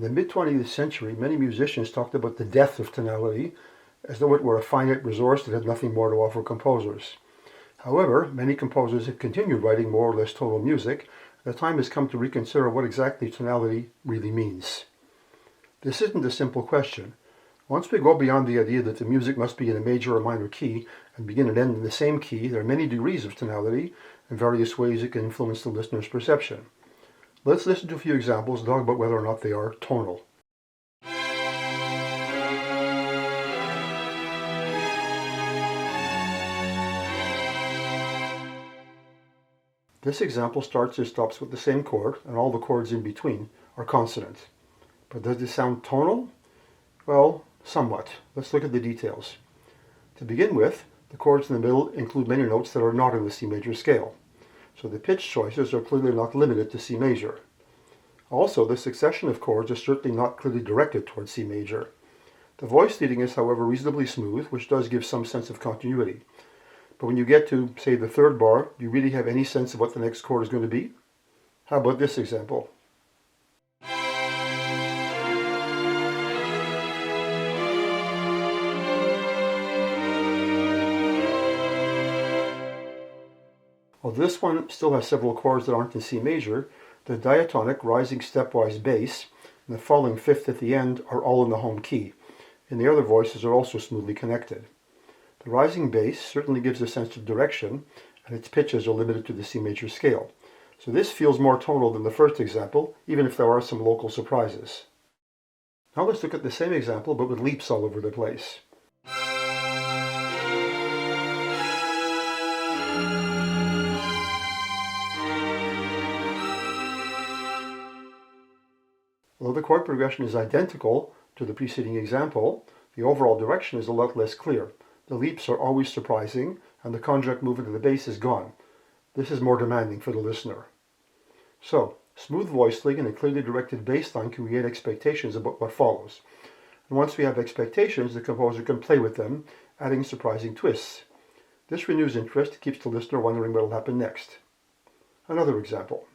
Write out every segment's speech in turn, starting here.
the mid-20th century, many musicians talked about the death of tonality, as though it were a finite resource that had nothing more to offer composers. However, many composers have continued writing more or less tonal music, and the time has come to reconsider what exactly tonality really means. This isn't a simple question. Once we go beyond the idea that the music must be in a major or minor key and begin and end in the same key, there are many degrees of tonality and various ways it can influence the listener's perception. Let's listen to a few examples and talk about whether or not they are tonal. This example starts and stops with the same chord, and all the chords in between are consonant. But does this sound tonal? Well, somewhat. Let's look at the details. To begin with, the chords in the middle include many notes that are not in the C major scale, so the pitch choices are clearly not limited to C major. Also, the succession of chords is certainly not clearly directed towards C major. The voice leading is, however, reasonably smooth, which does give some sense of continuity. But when you get to, say, the third bar, do you really have any sense of what the next chord is going to be? How about this example? While this one still has several chords that aren't in C major, the diatonic rising stepwise bass and the falling fifth at the end are all in the home key, and the other voices are also smoothly connected. The rising bass certainly gives a sense of direction, and its pitches are limited to the C major scale. So this feels more tonal than the first example, even if there are some local surprises. Now let's look at the same example, but with leaps all over the place. Although the chord progression is identical to the preceding example, the overall direction is a lot less clear. The leaps are always surprising, and the conjunct movement of the bass is gone. This is more demanding for the listener. So, smooth voicing and a clearly directed bass line can create expectations about what follows. And once we have expectations, the composer can play with them, adding surprising twists. This renews interest, keeps the listener wondering what will happen next. Another example.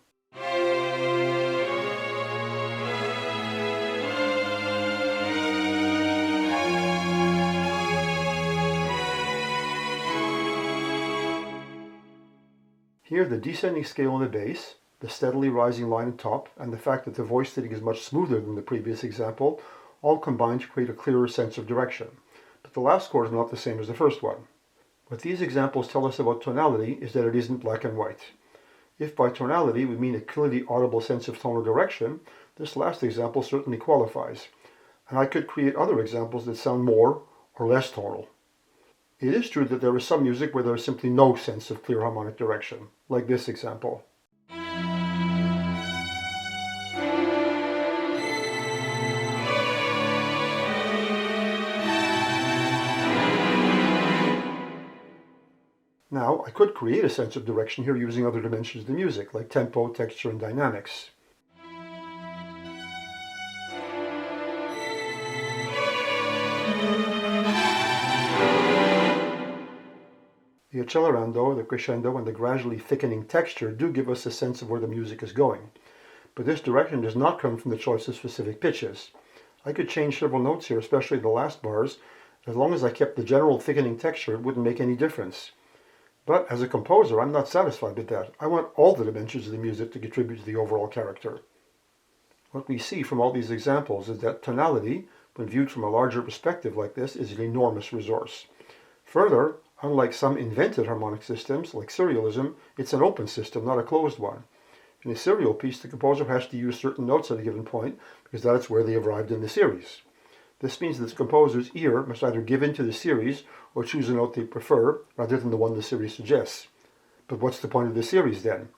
Here, the descending scale on the bass, the steadily rising line on top, and the fact that the voice leading is much smoother than the previous example all combine to create a clearer sense of direction. But the last chord is not the same as the first one. What these examples tell us about tonality is that it isn't black and white. If by tonality we mean a clearly audible sense of tonal direction, this last example certainly qualifies. And I could create other examples that sound more or less tonal. It is true that there is some music where there is simply no sense of clear harmonic direction, like this example. Now, I could create a sense of direction here using other dimensions of the music, like tempo, texture, and dynamics. The accelerando, the crescendo, and the gradually thickening texture do give us a sense of where the music is going. But this direction does not come from the choice of specific pitches. I could change several notes here, especially the last bars. As long as I kept the general thickening texture, it wouldn't make any difference. But as a composer, I'm not satisfied with that. I want all the dimensions of the music to contribute to the overall character. What we see from all these examples is that tonality, when viewed from a larger perspective like this, is an enormous resource. Further, unlike some invented harmonic systems, like serialism, it's an open system, not a closed one. In a serial piece, the composer has to use certain notes at a given point, because that's where they arrived in the series. This means that the composer's ear must either give in to the series or choose a note they prefer, rather than the one the series suggests. But what's the point of the series then?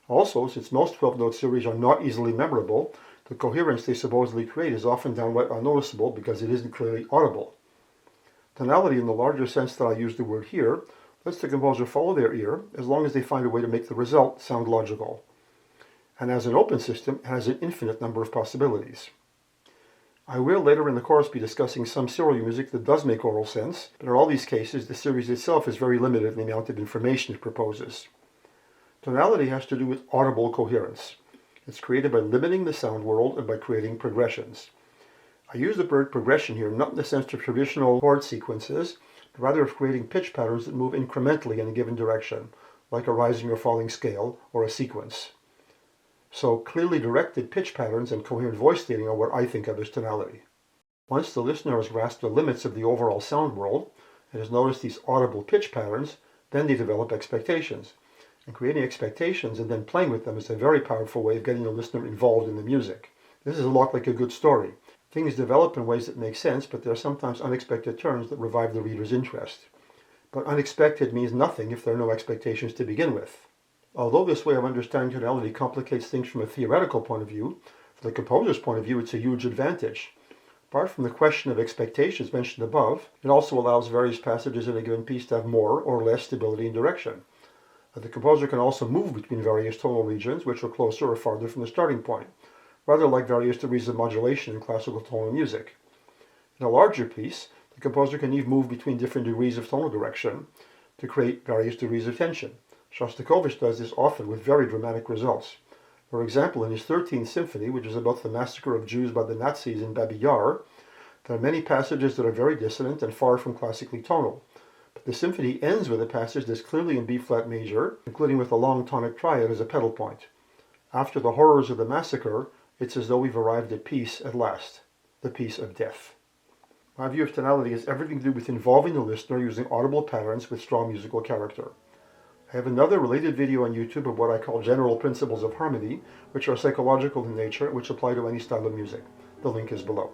Also, since most 12-note series are not easily memorable, the coherence they supposedly create is often downright unnoticeable because it isn't clearly audible. Tonality, in the larger sense that I use the word here, lets the composer follow their ear as long as they find a way to make the result sound logical. And as an open system, it has an infinite number of possibilities. I will later in the course be discussing some serial music that does make oral sense, but in all these cases the series itself is very limited in the amount of information it proposes. Tonality has to do with audible coherence. It's created by limiting the sound world and by creating progressions. I use the word progression here not in the sense of traditional chord sequences, but rather of creating pitch patterns that move incrementally in a given direction, like a rising or falling scale or a sequence. So clearly directed pitch patterns and coherent voice stating are what I think of as tonality. Once the listener has grasped the limits of the overall sound world and has noticed these audible pitch patterns, then they develop expectations. And creating expectations and then playing with them is a very powerful way of getting the listener involved in the music. This is a lot like a good story. Things develop in ways that make sense, but there are sometimes unexpected turns that revive the reader's interest. But unexpected means nothing if there are no expectations to begin with. Although this way of understanding tonality complicates things from a theoretical point of view, from the composer's point of view it's a huge advantage. Apart from the question of expectations mentioned above, it also allows various passages in a given piece to have more or less stability and direction. The composer can also move between various tonal regions which are closer or farther from the starting point, rather like various degrees of modulation in classical tonal music. In a larger piece, the composer can even move between different degrees of tonal direction to create various degrees of tension. Shostakovich does this often with very dramatic results. For example, in his 13th Symphony, which is about the massacre of Jews by the Nazis in Babi Yar, there are many passages that are very dissonant and far from classically tonal. But the symphony ends with a passage that's clearly in B-flat major, including with a long tonic triad as a pedal point. After the horrors of the massacre, it's as though we've arrived at peace at last, the peace of death. My view of tonality has everything to do with involving the listener using audible patterns with strong musical character. I have another related video on YouTube of what I call general principles of harmony, which are psychological in nature and which apply to any style of music. The link is below.